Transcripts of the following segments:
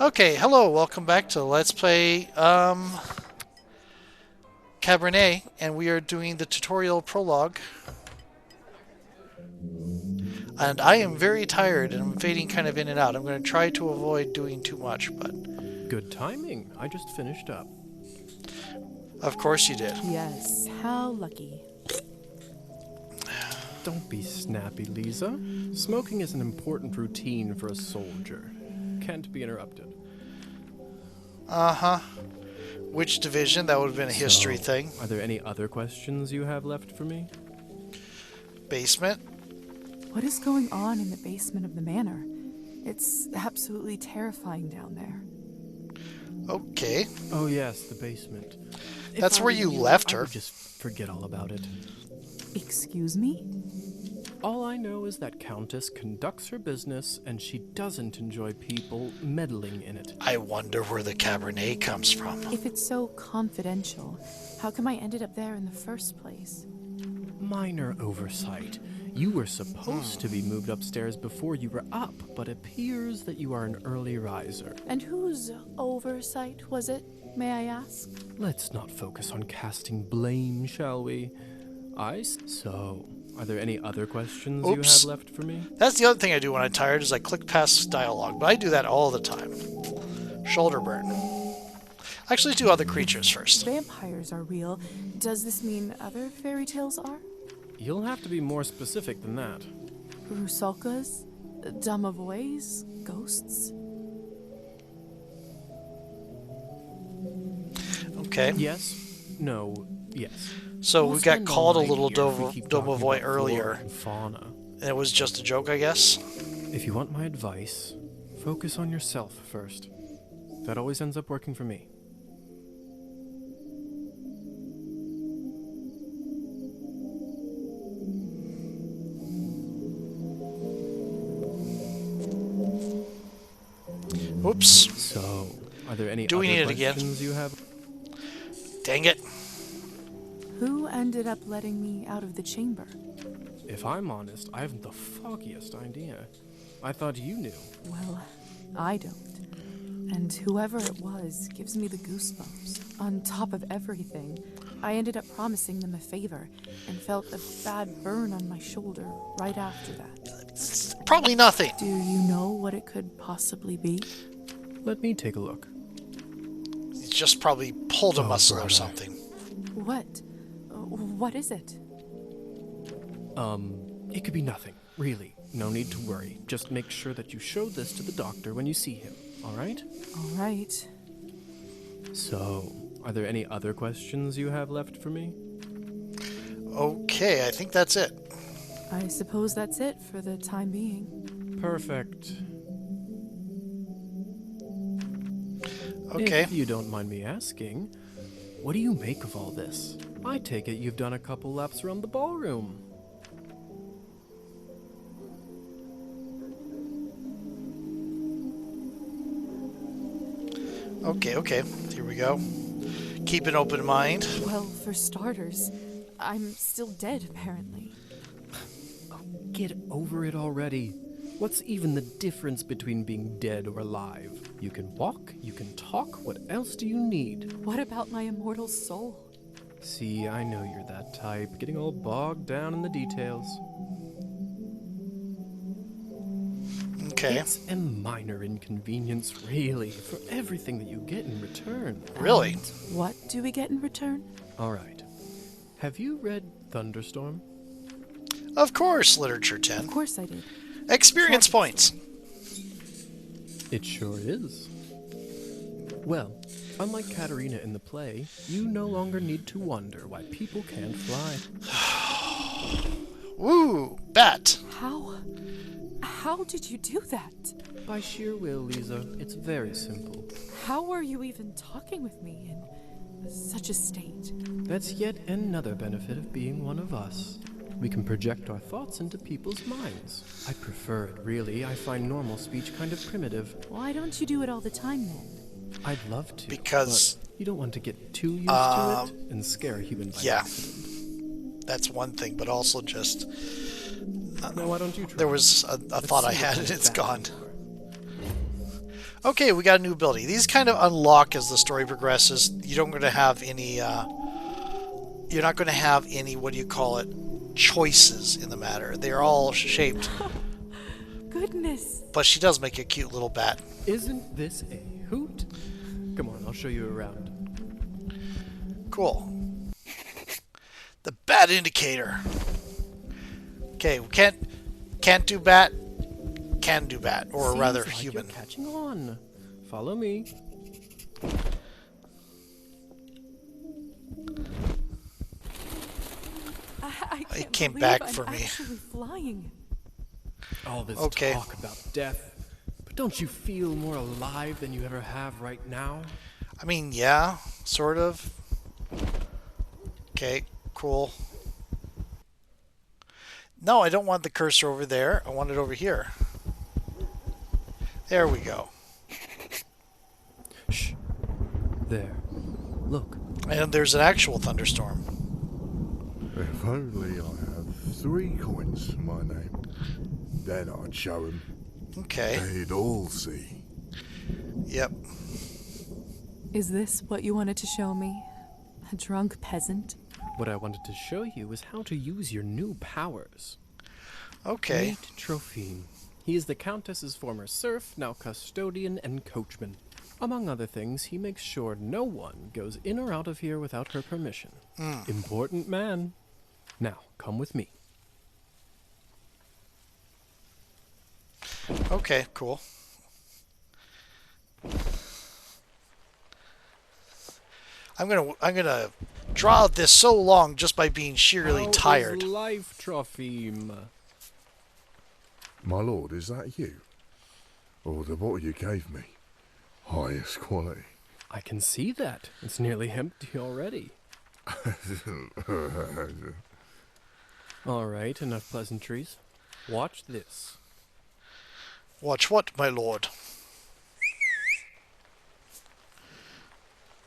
Okay, hello, welcome back to Let's Play Cabernet, and we are doing the tutorial prologue. And I am very tired, and I'm fading kind of in and out. I'm going to try to avoid doing too much, but... Good timing. I just finished up. Of course you did. Yes, how lucky. Don't be snappy, Lisa. Smoking is an important routine for a soldier. Can't be interrupted. Uh-huh. Which division? That would have been a history So, thing. Are there any other questions you have left for me? Basement? What is going on in the basement of the manor? It's absolutely terrifying down there. Okay. Oh yes, the basement. That's If I where were you you, left I her. would just forget all about it. Excuse me? All I know is that Countess conducts her business and she doesn't enjoy people meddling in it. I wonder where the Cabernet comes from. If it's so confidential, how come I ended up there in the first place? Minor oversight. You were supposed to be moved upstairs before you were up, but appears that you are an early riser. And whose oversight was it, may I ask? Let's not focus on casting blame, shall we? So, are there any other questions you Oops. have left for me? That's the other thing I do when I'm tired, is I click past dialogue, but I do that all the time. Shoulder burn. I actually do other creatures first. Vampires are real. Does this mean other fairy tales are? You'll have to be more specific than that. Rusalkas? Domovoys? Ghosts? Okay. Yes? No? Yes. So We'll we got spend called a all night little here if we keep talking Domovoy about flora earlier, and fauna. and it was just a joke, I guess. If you want my advice, focus on yourself first. That always ends up working for me. Oops. So, are there any Do we other need it again? questions you have? Dang it. Who ended up letting me out of the chamber? If I'm honest, I haven't the foggiest idea. I thought you knew. Well, I don't. And whoever it was gives me the goosebumps. On top of everything, I ended up promising them a favor and felt a bad burn on my shoulder right after that. It's probably nothing. Do you know what it could possibly be? Let me take a look. He's just probably pulled a Oh, muscle or brother. something. What? What is it? It could be nothing, really. No need to worry. Just make sure that you show this to the doctor when you see him, alright? All right. So, are there any other questions you have left for me? Okay, I think that's it. I suppose that's it for the time being. Perfect. Okay. If you don't mind me asking, what do you make of all this? I take it you've done a couple laps around the ballroom. Okay. Here we go. Keep an open mind. Well, for starters, I'm still dead, apparently. Get over it already. What's even the difference between being dead or alive? You can walk, you can talk, what else do you need? What about my immortal soul? See, I know you're that type, getting all bogged down in the details. Okay. It's a minor inconvenience, really, for everything that you get in return. Really? And what do we get in return? Alright. Have you read Thunderstorm? Of course, Literature Of 10. course I did. Experience points. It sure is. Well, unlike Katerina in the play, you no longer need to wonder why people can't fly. Woo! Bat. How did you do that? By sheer will, Lisa. It's very simple. How were you even talking with me in such a state? That's yet another benefit of being one of us. We can project our thoughts into people's minds. I prefer it, really. I find normal speech kind of primitive. Why don't you do it all the time then? I'd love to, Because- but you don't want to get too used to it and scare a human by Yeah. accident. That's one thing, but also just... Now, why don't you try? There was a Let's thought I see had, what and kind of it's bat gone. you are. Okay, we got a new ability. These kind of unlock as the story progresses. You don't going to have any. You're not going to have any. What do you call it? Choices in the matter. They're all shaped. Goodness. But she does make a cute little bat. Isn't this a hoot? Come on, I'll show you around. Cool. The bat indicator. Okay, we can't do bat. Can do bat, or Seems rather like human. You're catching on. Follow me. I can't came believe back I'm for me. actually flying. All this Okay. talk about death, but don't you feel more alive than you ever have right now? I mean, yeah, sort of. Okay, cool. No, I don't want the cursor over there. I want it over here. There we go. Shh. There. Look. And there's an actual thunderstorm. If only I had 3 coins to my name. Then I'd show 'em. Okay. They'd all see. Yep. Is this what you wanted to show me? A drunk peasant? What I wanted to show you is how to use your new powers. Okay. Meet Thrythlind. He is the Countess's former serf, now custodian and coachman. Among other things, he makes sure no one goes in or out of here without her permission. Important man. Now, come with me. Okay, cool. I'm gonna draw out this so long just by being sheerly tired. How is life, Thrythlind? My lord, is that you? Or the bottle you gave me? Highest quality. I can see that. It's nearly empty already. All right, enough pleasantries. Watch this. Watch what, my lord?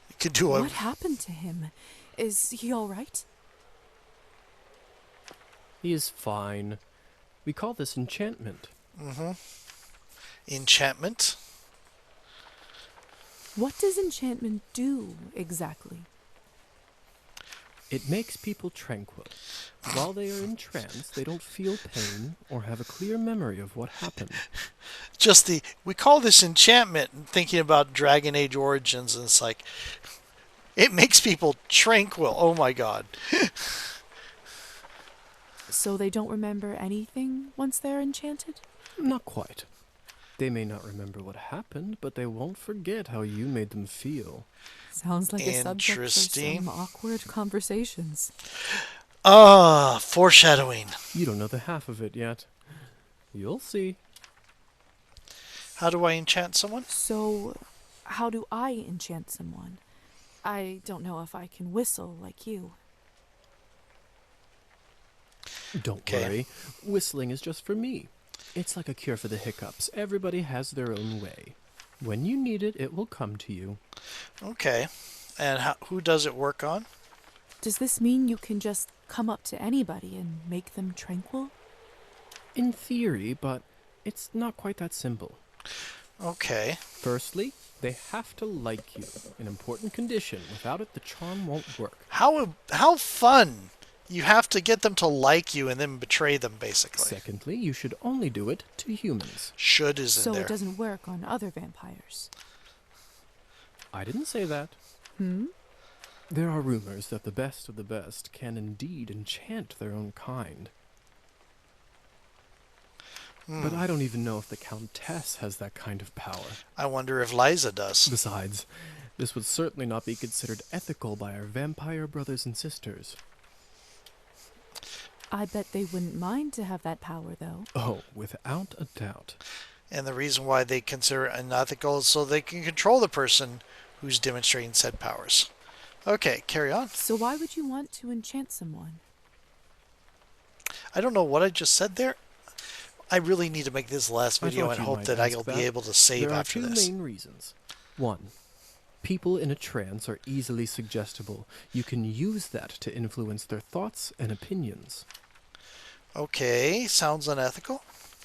You could do a... What happened to him? Is he all right? He is fine. We call this enchantment. enchantment. What does enchantment do, exactly? It makes people tranquil. While they are in trance, they don't feel pain or have a clear memory of what happened. Just the... We call this enchantment, and thinking about Dragon Age Origins, and it's like... It makes people tranquil. Oh my god. So they don't remember anything once they're enchanted? Not quite. They may not remember what happened, but they won't forget how you made them feel. Sounds like a subject for Interesting. some awkward conversations. Ah, foreshadowing. You don't know the half of it yet. You'll see. How do I enchant someone? So, how do I enchant someone? I don't know if I can whistle like you. Don't Okay. worry. Whistling is just for me. It's like a cure for the hiccups. Everybody has their own way. When you need it, it will come to you. Okay. And who does it work on? Does this mean you can just come up to anybody and make them tranquil? In theory, but it's not quite that simple. Okay. Firstly, they have to like you, an important condition. Without it, the charm won't work. How fun! You have to get them to like you and then betray them, basically. Secondly, you should only do it to humans. Should is in So there. it doesn't work on other vampires. I didn't say that. There are rumors that the best of the best can indeed enchant their own kind. But I don't even know if the Countess has that kind of power. I wonder if Liza does. Besides, this would certainly not be considered ethical by our vampire brothers and sisters. I bet they wouldn't mind to have that power, though. Oh, without a doubt. And the reason why they consider it unethical is so they can control the person who's demonstrating said powers. Okay, carry on. So why would you want to enchant someone? I don't know what I just said there. I really need to make this last I video thought and you hope might that ask I'll that. be able to save There are after two this. main reasons. One, people in a trance are easily suggestible. You can use that to influence their thoughts and opinions. Okay, sounds unethical.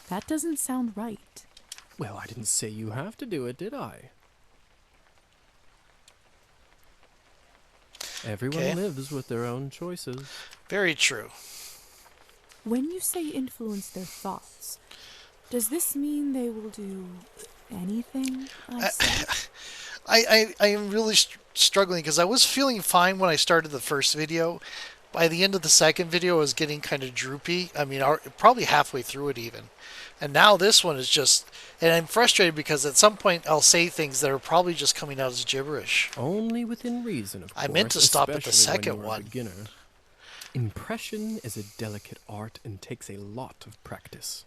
That doesn't sound right. Well, I didn't say you have to do it, did I? Everyone Okay. lives with their own choices. Very true. When you say influence their thoughts, does this mean they will do anything I say? I am really struggling because I was feeling fine when I started the first video. By the end of the second video, I was getting kind of droopy. I mean, probably halfway through it even. And now this one is just... And I'm frustrated because at some point I'll say things that are probably just coming out as gibberish. Only within reason, of course. I meant to stop at the especially when second you are a one. beginner. Impression is a delicate art and takes a lot of practice.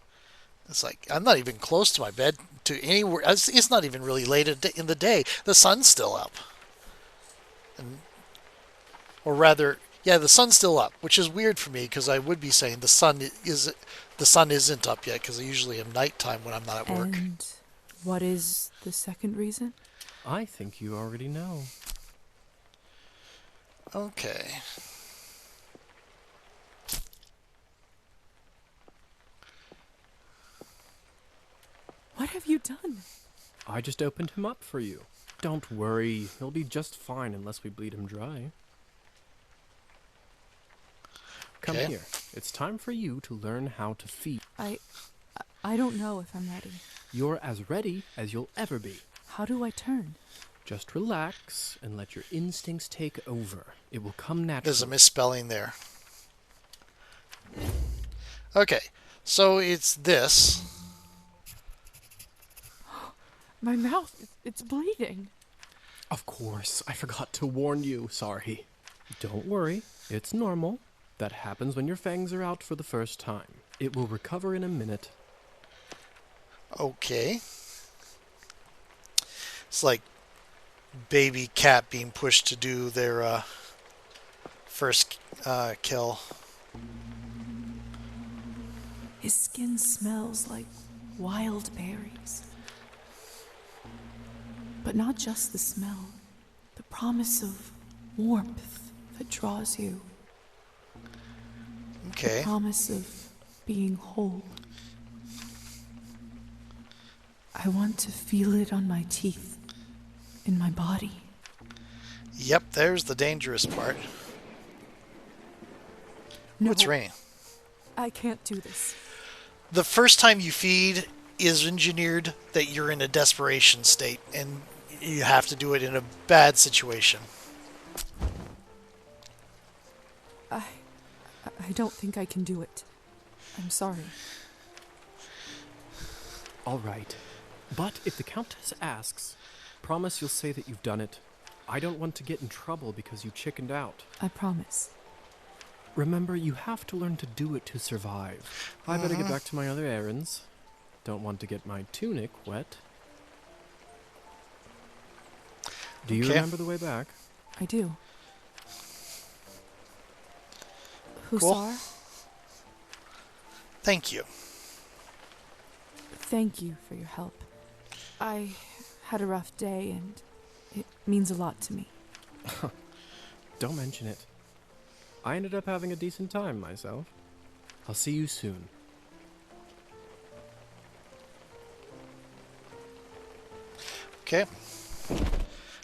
It's like, I'm not even close to my bed to anywhere. It's not even really late in the day. The sun's still up. Or rather, yeah, the sun's still up, which is weird for me because I would be saying the sun isn't up yet because I usually am nighttime when I'm not at work. And what is the second reason? I think you already know. Okay. What have you done? I just opened him up for you. Don't worry, he'll be just fine unless we bleed him dry. Come Okay. here. It's time for you to learn how to feed. I don't know if I'm ready. You're as ready as you'll ever be. How do I turn? Just relax and let your instincts take over. It will come naturally. There's a misspelling there. Okay, so it's this. My mouth, it's bleeding. Of course, I forgot to warn you. Sorry. Don't worry, it's normal. That happens when your fangs are out for the first time. It will recover in a minute. Okay. It's like baby cat being pushed to do their first kill. His skin smells like wild berries. But not just the smell, the promise of warmth that draws you. Okay. The promise of being whole. I want to feel it on my teeth, in my body. Yep, there's the dangerous part. No, What's raining? I can't do this. The first time you feed is engineered that you're in a desperation state, and you have to do it in a bad situation. I don't think I can do it. I'm sorry. All right. But if the Countess asks, promise you'll say that you've done it. I don't want to get in trouble because you chickened out. I promise. Remember, you have to learn to do it to survive. I better get back to my other errands. Don't want to get my tunic wet. Do you Okay. remember the way back? I do. Cool. Hussar, Thank you. thank you for your help. I had a rough day and it means a lot to me. Don't mention it. I ended up having a decent time myself. I'll see you soon. Okay.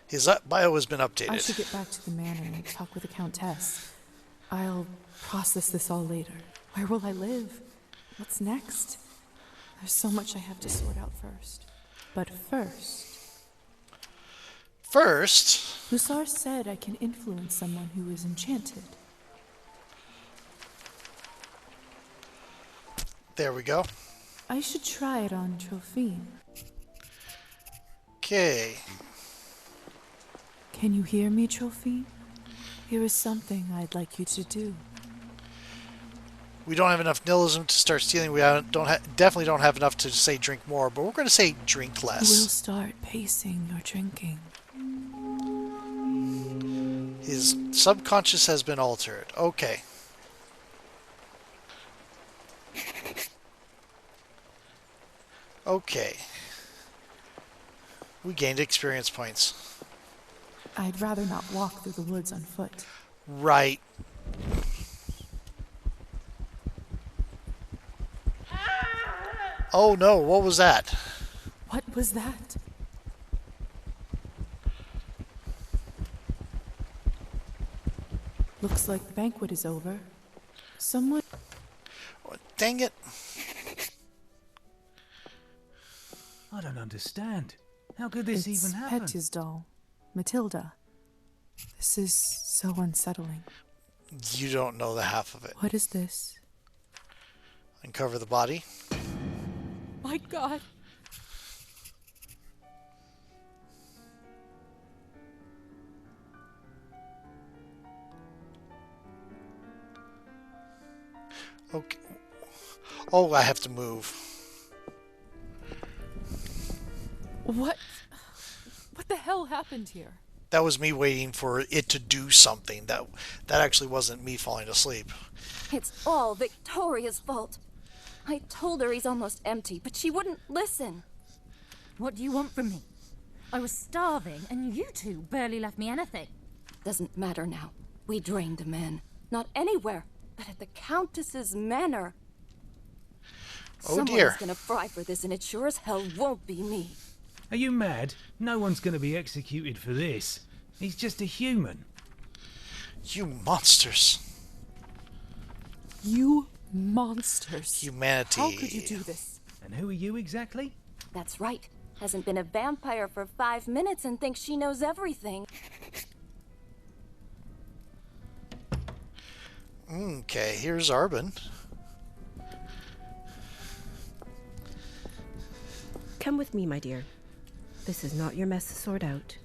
His bio has been updated. I should get back to the manor and talk with the Countess. I'll process this all later. Where will I live? What's next? There's so much I have to sort out first. But first, First, Hussar said I can influence someone who is enchanted. there we go. I should try it on Thrythlind. Okay. Can you hear me, Thrythlind? Here is something I'd like you to do. We don't have enough nihilism to start stealing. We definitely don't have enough to say drink more, but we're going to say drink You will less. start pacing your drinking. His subconscious has been altered. Okay. Okay. We gained experience points. I'd rather not walk through the woods on foot. Right. Oh no, what was that? was that? Looks like the banquet is over. Someone... Oh, dang it. I don't understand. How could this It's even happen? Petya's doll, Matilda. This is so unsettling. You don't know the half of it. What is this? Uncover the body. My God! Okay. Oh, I have to move. What? What the hell happened here? That was me waiting for it to do something. That actually wasn't me falling asleep. It's all Victoria's fault. I told her he's almost empty, but she wouldn't listen. What do you want from me? I was starving, and you two barely left me anything. Doesn't matter now. We drained a man. Not anywhere, but at the Countess's manor. Oh, Someone dear. is gonna fry for this, and it sure as hell won't be me. Are you mad? No one's going to be executed for this. He's just a human. You monsters. You monsters. Humanity. How could you do this? And who are you exactly? That's right. Hasn't been a vampire for 5 minutes and thinks she knows everything. Okay, here's Arbin. Come with me, my dear. This is not your mess to sort out.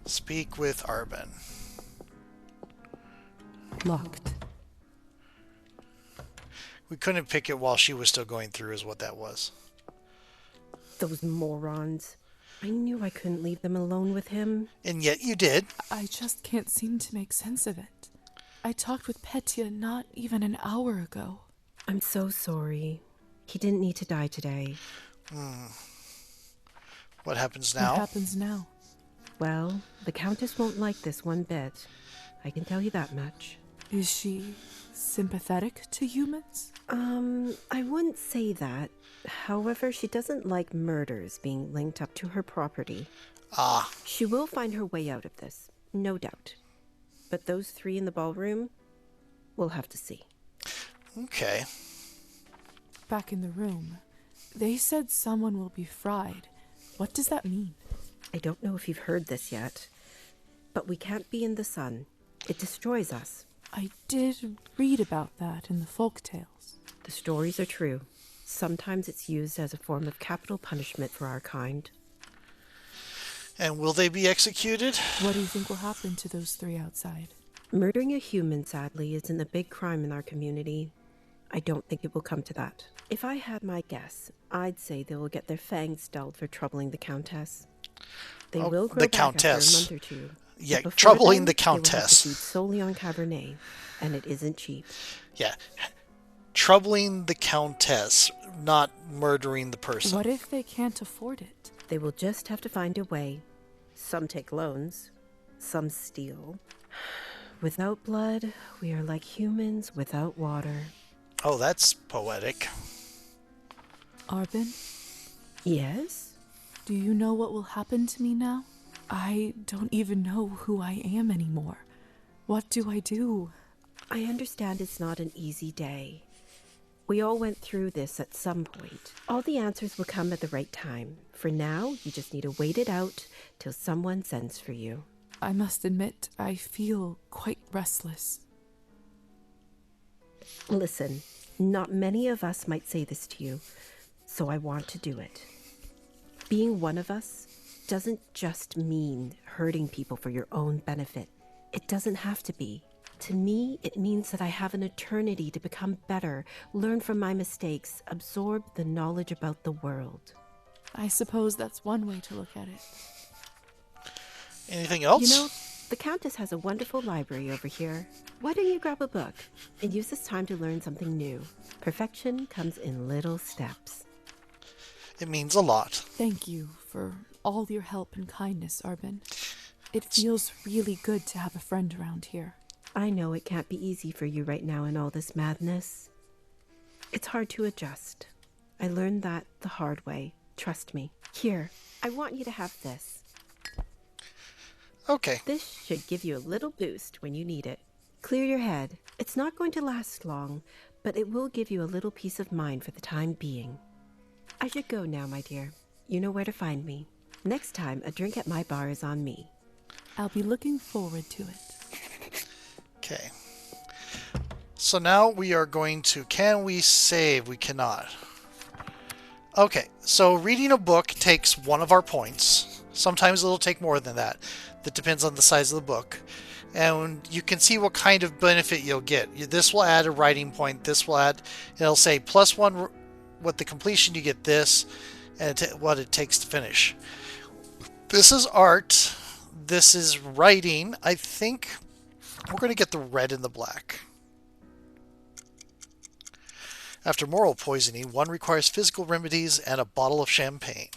Speak with Arbin. Locked. We couldn't pick it while she was still going through is what that was. Those morons. I knew I couldn't leave them alone with him. And yet you did. I just can't seem to make sense of it. I talked with Petya not even an hour ago. I'm so sorry. He didn't need to die today. What happens now? What happens now? Well, the Countess won't like this one bit. I can tell you that much. Is she sympathetic to humans? I wouldn't say that. However, she doesn't like murders being linked up to her property. Ah, She will find her way out of this, no doubt. But those three in the ballroom, we'll have to see. okay. Back in the room, they said someone will be fried. What does that mean? I don't know if you've heard this yet, but we can't be in the sun. It destroys us. I did read about that in the folk tales. The stories are true. Sometimes it's used as a form of capital punishment for our kind. And will they be executed? What do you think will happen to those three outside? Murdering a human, sadly, isn't a big crime in our community. I don't think it will come to that. If I had my guess, I'd say they will get their fangs dulled for troubling the Countess. They Oh, will grow the back after a Countess. month or two. Yeah, But before troubling then, the they will have to Countess. feed solely on Cabernet, and it isn't cheap. Yeah. Troubling the Countess, not murdering the person. What if they can't afford it? They will just have to find a way. Some take loans, some steal. Without blood, we are like humans without water. Oh, that's poetic. Arbin, Yes? do you know what will happen to me now? I don't even know who I am anymore. What do I do? I understand it's not an easy day. We all went through this at some point. All the answers will come at the right time. For now, you just need to wait it out till someone sends for you. I must admit, I feel quite restless. Listen, not many of us might say this to you, so I want to do it. Being one of us doesn't just mean hurting people for your own benefit. It doesn't have to be. To me, it means that I have an eternity to become better, learn from my mistakes, absorb the knowledge about the world. I suppose that's one way to look at it. Anything else? You know, the Countess has a wonderful library over here. Why don't you grab a book and use this time to learn something new? Perfection comes in little steps. It means a lot. Thank you for all your help and kindness, Arbin. It feels really good to have a friend around here. I know it can't be easy for you right now in all this madness. It's hard to adjust. I learned that the hard way. Trust me. Here, I want you to have this. Okay. This should give you a little boost when you need it. Clear your head. It's not going to last long, but it will give you a little peace of mind for the time being. I should go now, my dear. You know where to find me. Next time, a drink at my bar is on me. I'll be looking forward to it. Okay. So now we are going to... Can we save? We cannot. Okay. So reading a book takes one of our points. Sometimes it'll take more than that. That depends on the size of the book. And you can see what kind of benefit you'll get. This will add a writing point. This will add... It'll say +1 with the completion. You get this. And what it takes to finish. This is art. This is writing. I think we're going to get the red and the black. After moral poisoning, one requires physical remedies and a bottle of champagne.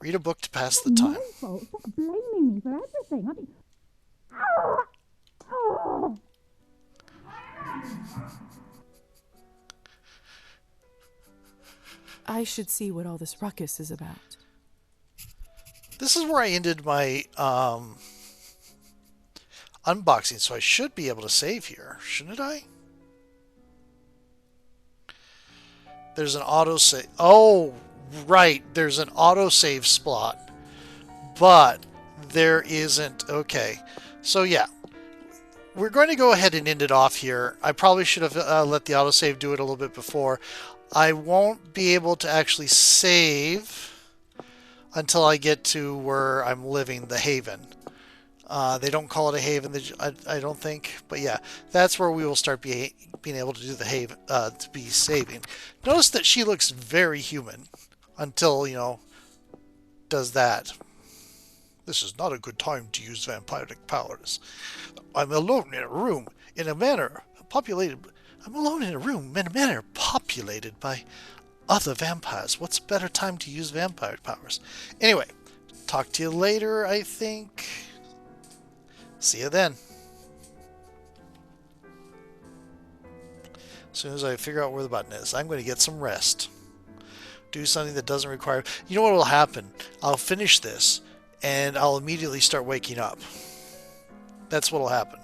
Read a book to pass the time. My fault. Stop blaming me for everything. I should see what all this ruckus is about. This is where I ended my unboxing, so I should be able to save here, shouldn't I? There's an autosave. Oh, right. There's an autosave spot, but there isn't. Okay. So, yeah. We're going to go ahead and end it off here. I probably should have let the autosave do it a little bit before. I won't be able to actually save until I get to where I'm living, the Haven. They don't call it a haven, I don't think. But yeah, that's where we will start being able to do the haven, to be saving. Notice that she looks very human until, you know, does that. This is not a good time to use vampiric powers. I'm alone in a room in a manner populated. I'm alone in a room in a manner populated by other vampires. What's a better time to use vampire powers? Anyway, talk to you later, I think. See you then. As soon as I figure out where the button is, I'm going to get some rest. Do something that doesn't require... You know what will happen? I'll finish this, and I'll immediately start waking up. That's what will happen.